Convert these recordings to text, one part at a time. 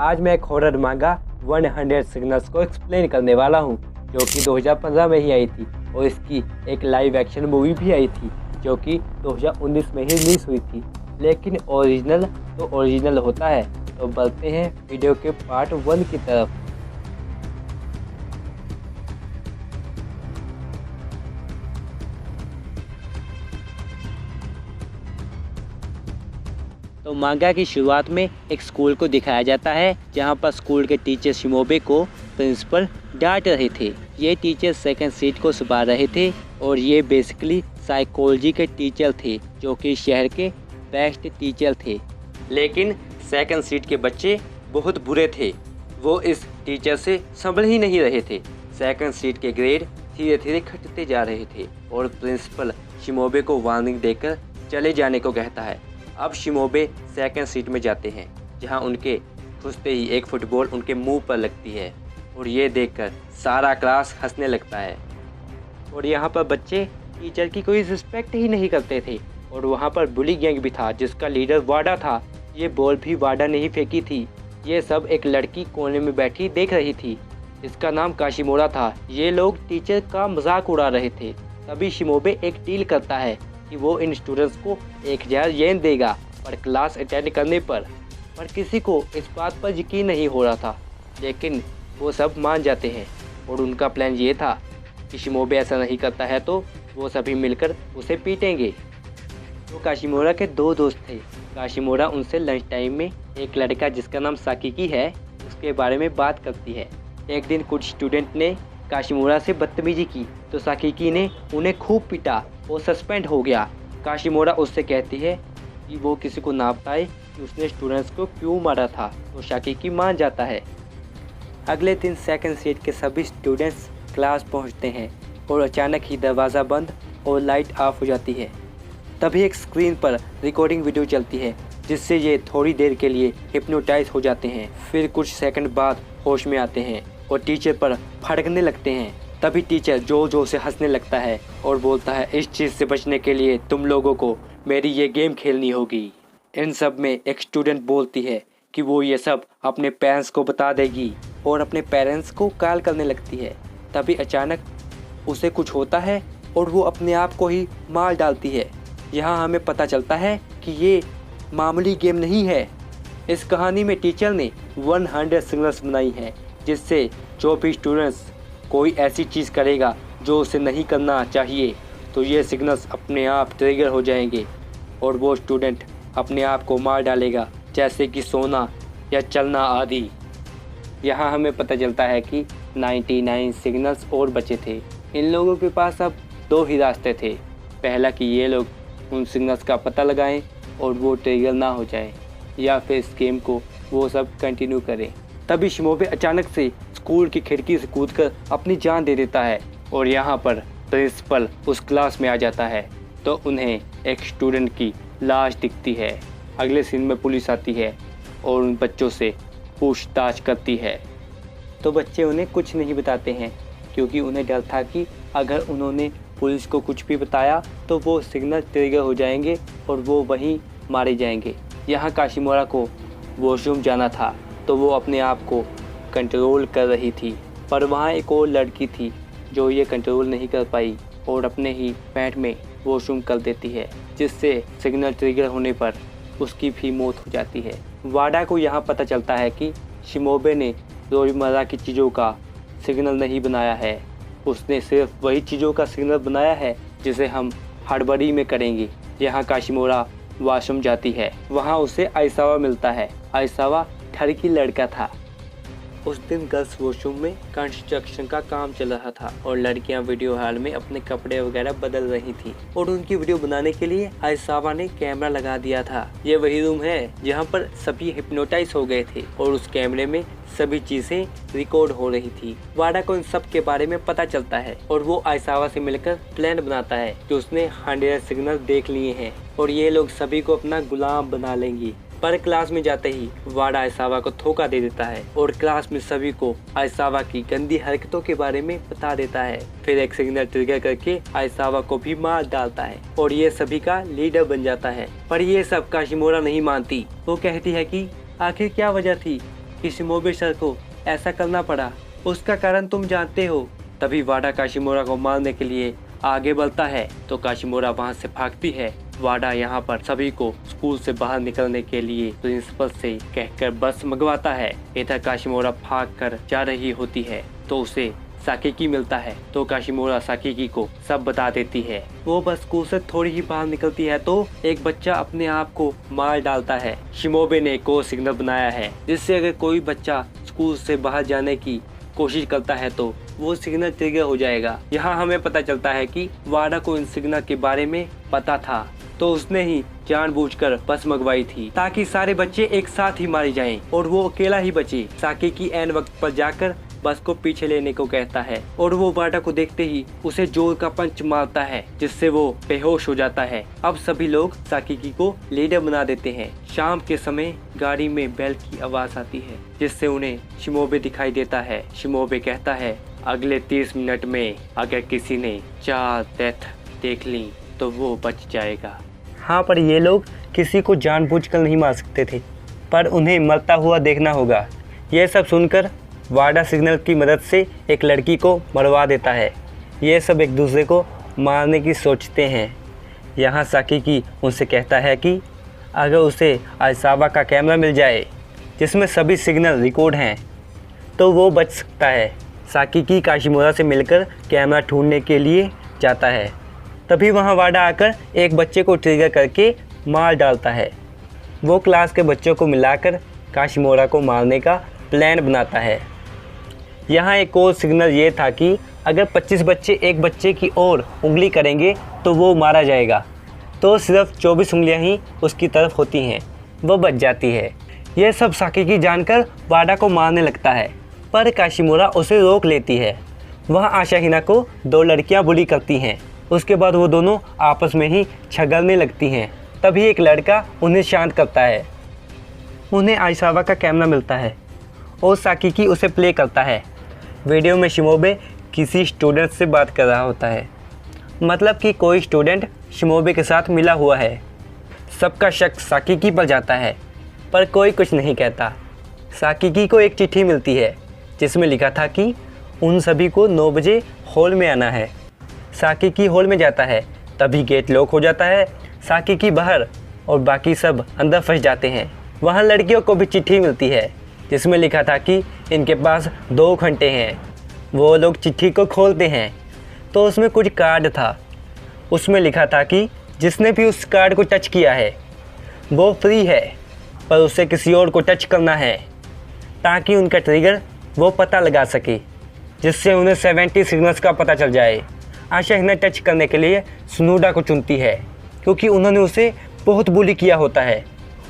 आज मैं एक हॉरर मांगा 100 सिग्नल्स को एक्सप्लेन करने वाला हूँ, जो कि 2015 में ही आई थी और इसकी एक लाइव एक्शन मूवी भी आई थी जो कि 2019 में ही रिलीज हुई थी। लेकिन ओरिजिनल तो ओरिजिनल होता है। तो बढ़ते हैं वीडियो के पार्ट 1 की तरफ। तो मांगा की शुरुआत में एक स्कूल को दिखाया जाता है, जहां पर स्कूल के टीचर शिमोबे को प्रिंसिपल डांट रहे थे। ये टीचर सेकंड सीट को संभाल रहे थे और ये बेसिकली साइकोलॉजी के टीचर थे, जो कि शहर के बेस्ट टीचर थे। लेकिन सेकंड सीट के बच्चे बहुत बुरे थे, वो इस टीचर से संभल ही नहीं रहे थे। सेकंड सीट के ग्रेड धीरे धीरे घटते जा रहे थे और प्रिंसिपल शिमोबे को वार्निंग देकर चले जाने को कहता है। अब शिमोबे सेकंड सीट में जाते हैं, जहां उनके घुसते ही एक फुटबॉल उनके मुंह पर लगती है और ये देखकर सारा क्लास हंसने लगता है। और यहाँ पर बच्चे टीचर की कोई रिस्पेक्ट ही नहीं करते थे। और वहाँ पर बुली गैंग भी था, जिसका लीडर वाडा था। ये बॉल भी वाडा ने ही फेंकी थी। ये सब एक लड़की कोने में बैठी देख रही थी, इसका नाम काशिमोरा था। ये लोग टीचर का मजाक उड़ा रहे थे। तभी शिमोबे एक डील करता है कि वो इन स्टूडेंट्स को 1000 येन देगा पर क्लास अटेंड करने पर किसी को इस बात पर यकीन नहीं हो रहा था। लेकिन वो सब मान जाते हैं और उनका प्लान ये था कि शिमोबे ऐसा नहीं करता है तो वो सभी मिलकर उसे पीटेंगे। तो काशिमोरा के 2 दोस्त थे। काशिमोरा उनसे लंच टाइम में एक लड़का जिसका नाम साकिकी है उसके बारे में बात करती है। एक दिन कुछ स्टूडेंट ने काशिमोरा से बदतमीजी की तो साकिकी ने उन्हें खूब पीटा और सस्पेंड हो गया। काशिमोरा उससे कहती है कि वो किसी को ना बताए कि उसने स्टूडेंट्स को क्यों मारा था, तो साकिकी मान जाता है। अगले दिन सेकंड सीट के सभी स्टूडेंट्स क्लास पहुंचते हैं और अचानक ही दरवाज़ा बंद और लाइट ऑफ हो जाती है। तभी एक स्क्रीन पर रिकॉर्डिंग वीडियो चलती है, जिससे ये थोड़ी देर के लिए हिप्नोटाइज हो जाते हैं। फिर कुछ सेकंड बाद होश में आते हैं और टीचर पर फड़कने लगते हैं। तभी टीचर जोर जोर से हंसने लगता है और बोलता है, इस चीज़ से बचने के लिए तुम लोगों को मेरी ये गेम खेलनी होगी। इन सब में एक स्टूडेंट बोलती है कि वो ये सब अपने पेरेंट्स को बता देगी और अपने पेरेंट्स को कॉल करने लगती है। तभी अचानक उसे कुछ होता है और वो अपने आप को ही मार डालती है। यहाँ हमें पता चलता है कि ये मामूली गेम नहीं है। इस कहानी में टीचर ने 100 सिग्नल्स बनाई हैं, जिससे जो भी स्टूडेंट्स कोई ऐसी चीज़ करेगा जो उसे नहीं करना चाहिए तो ये सिग्नल्स अपने आप ट्रिगर हो जाएंगे और वो स्टूडेंट अपने आप को मार डालेगा, जैसे कि सोना या चलना आदि। यहाँ हमें पता चलता है कि 99 सिग्नल्स और बचे थे। इन लोगों के पास अब 2 ही रास्ते थे। पहला कि ये लोग उन सिग्नल्स का पता लगाएं और वो ट्रिगर ना हो जाए, या फिर इस गेम को वो सब कंटिन्यू करें। तभी शिमोबे अचानक से स्कूल की खिड़की से कूदकर अपनी जान दे देता है और यहाँ पर प्रिंसिपल उस क्लास में आ जाता है तो उन्हें एक स्टूडेंट की लाश दिखती है। अगले सीन में पुलिस आती है और उन बच्चों से पूछताछ करती है। तो बच्चे उन्हें कुछ नहीं बताते हैं, क्योंकि उन्हें डर था कि अगर उन्होंने पुलिस को कुछ भी बताया तो वो सिग्नल ट्रिगर हो जाएंगे और वो वहीं मारे जाएंगे। यहाँ काशिमोरा को वॉशरूम जाना था तो वो अपने आप को कंट्रोल कर रही थी, पर वहाँ एक और लड़की थी जो ये कंट्रोल नहीं कर पाई और अपने ही पैंट में वॉशरूम कर देती है, जिससे सिग्नल ट्रिगर होने पर उसकी भी मौत हो जाती है। वाडा को यहाँ पता चलता है कि शिमोबे ने रोज़मर्रा की चीज़ों का सिग्नल नहीं बनाया है, उसने सिर्फ वही चीज़ों का सिग्नल बनाया है जिसे हम हड़बड़ी में करेंगे। यहाँ काशिमोरा वॉशरूम जाती है, वहाँ उसे आइसावा मिलता है। आइसावा ठरकी लड़का था। उस दिन गर्ल्स वॉशरूम में कंस्ट्रक्शन का काम चल रहा था और लड़कियां वीडियो हॉल में अपने कपड़े वगैरह बदल रही थी और उनकी वीडियो बनाने के लिए आइसावा ने कैमरा लगा दिया था। ये वही रूम है जहां पर सभी हिप्नोटाइज हो गए थे और उस कैमरे में सभी चीजें रिकॉर्ड हो रही थी। वाडा को इन सब के बारे में पता चलता है और वो आइसावा से मिलकर प्लान बनाता है कि उसने 100 सिग्नल देख लिए हैं और ये लोग सभी को अपना गुलाम बना लेंगे। पर क्लास में जाते ही वाडा आइसावा को धोखा दे देता है और क्लास में सभी को आइसावा की गंदी हरकतों के बारे में बता देता है। फिर एक सिग्नल ट्रिगर करके आइसावा को भी मार डालता है और ये सभी का लीडर बन जाता है। पर ये सब काशिमोरा नहीं मानती। वो कहती है कि आखिर क्या वजह थी कि शिमोबे सर को ऐसा करना पड़ा, उसका कारण तुम जानते हो। तभी वाडा काशिमोरा को मारने के लिए आगे बढ़ता है तो काशिमोरा वहां से भागती है। वाडा यहाँ पर सभी को स्कूल से बाहर निकलने के लिए प्रिंसिपल से कहकर बस मंगवाता है। इधर काशिमोरा भाग कर जा रही होती है तो उसे साकिकी मिलता है तो काशिमोरा साकिकी को सब बता देती है। वो बस स्कूल से थोड़ी ही बाहर निकलती है तो एक बच्चा अपने आप को मार डालता है। शिमोबे ने एक और सिग्नल बनाया है जिससे अगर कोई बच्चा स्कूल से बाहर जाने की कोशिश करता है तो वो सिग्नल ट्रिगर हो जाएगा। यहाँ हमें पता चलता है कि वाडा को इन सिग्नल के बारे में पता था तो उसने ही जानबूझकर बस मंगवाई थी ताकि सारे बच्चे एक साथ ही मारे जाएं और वो अकेला ही बचे। साकिकी ऐन वक्त पर जाकर बस को पीछे लेने को कहता है और वो वाडा को देखते ही उसे जोर का पंच मारता है जिससे वो बेहोश हो जाता है। अब सभी लोग साकिकी को लीडर बना देते हैं। शाम के समय गाड़ी में बेल की आवाज आती है जिससे उन्हें शिमोबे दिखाई देता है। शिमोबे कहता है अगले 30 मिनट में अगर किसी ने 4 डेथ देख ली तो वो बच जाएगा। हाँ, पर ये लोग किसी को जानबूझकर नहीं मार सकते थे, पर उन्हें मरता हुआ देखना होगा। यह सब सुनकर वाडा सिग्नल की मदद से एक लड़की को मरवा देता है। ये सब एक दूसरे को मारने की सोचते हैं। यहाँ साकिकी उनसे कहता है कि अगर उसे आइसावा का कैमरा मिल जाए जिसमें सभी सिग्नल रिकॉर्ड हैं तो वो बच सकता है। साकिकी काशिमोरा से मिलकर कैमरा ढूंढने के लिए जाता है। तभी वहाँ वाडा आकर एक बच्चे को ट्रिगर करके मार डालता है। वो क्लास के बच्चों को मिलाकर काशिमोरा को मारने का प्लान बनाता है। यहाँ एक और सिग्नल ये था कि अगर 25 बच्चे एक बच्चे की ओर उंगली करेंगे तो वो मारा जाएगा, तो सिर्फ 24 उंगलियाँ ही उसकी तरफ होती हैं, वो बच जाती है। यह सब साकिकी जानकर वाडा को मारने लगता है पर काशिमोरा उसे रोक लेती है। वहाँ आशाहिना को 2 लड़कियाँ बुली करती हैं। उसके बाद वो दोनों आपस में ही झगड़ने लगती हैं। तभी एक लड़का उन्हें शांत करता है। उन्हें आइसावा का कैमरा मिलता है और साकिकी उसे प्ले करता है। वीडियो में शिमोबे किसी स्टूडेंट से बात कर रहा होता है, मतलब कि कोई स्टूडेंट शिमोबे के साथ मिला हुआ है। सबका शक साकिकी पर जाता है पर कोई कुछ नहीं कहता। साकिकी को एक चिट्ठी मिलती है जिसमें लिखा था कि उन सभी को 9 बजे हॉल में आना है। साकिकी हॉल में जाता है तभी गेट लॉक हो जाता है। साकिकी बाहर और बाकी सब अंदर फंस जाते हैं। वहाँ लड़कियों को भी चिट्ठी मिलती है जिसमें लिखा था कि इनके पास 2 घंटे हैं। वो लोग चिट्ठी को खोलते हैं तो उसमें कुछ कार्ड था। उसमें लिखा था कि जिसने भी उस कार्ड को टच किया है वो फ्री है, पर उसे किसी और को टच करना है ताकि उनका ट्रिगर वो पता लगा सके, जिससे उन्हें 70 सिग्नल्स का पता चल जाए। आशाहिना टच करने के लिए सुनोडा को चुनती है क्योंकि उन्होंने उसे बहुत बुली किया होता है।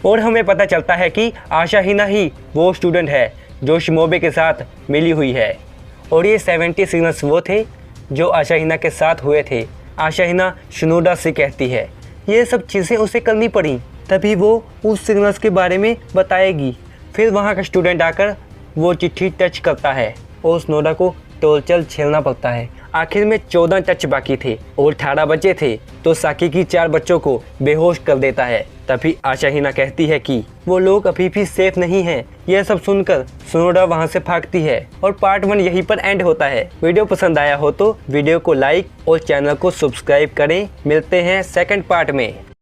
और हमें पता चलता है कि आशाहिना ही वो स्टूडेंट है जो शिमोबे के साथ मिली हुई है और ये 70 सिग्नल्स वो थे जो आशाहिना के साथ हुए थे। आशाहिना सुनोडा से कहती है ये सब चीज़ें उसे करनी पड़ी, तभी वो उस सिग्नल्स के बारे में बताएगी। फिर वहाँ का स्टूडेंट आकर वो चिट्ठी टच करता है और सुनोडा को टॉर्चर झेलना पड़ता है। आखिर में 14 टच बाकी थे और 18 बचे थे तो साकिकी 4 बच्चों को बेहोश कर देता है। तभी आशाहिना कहती है कि वो लोग अभी भी सेफ नहीं हैं। यह सब सुनकर सुनोडा वहां से भागती है और पार्ट 1 यहीं पर एंड होता है। वीडियो पसंद आया हो तो वीडियो को लाइक और चैनल को सब्सक्राइब करें। मिलते हैं सेकंड पार्ट में।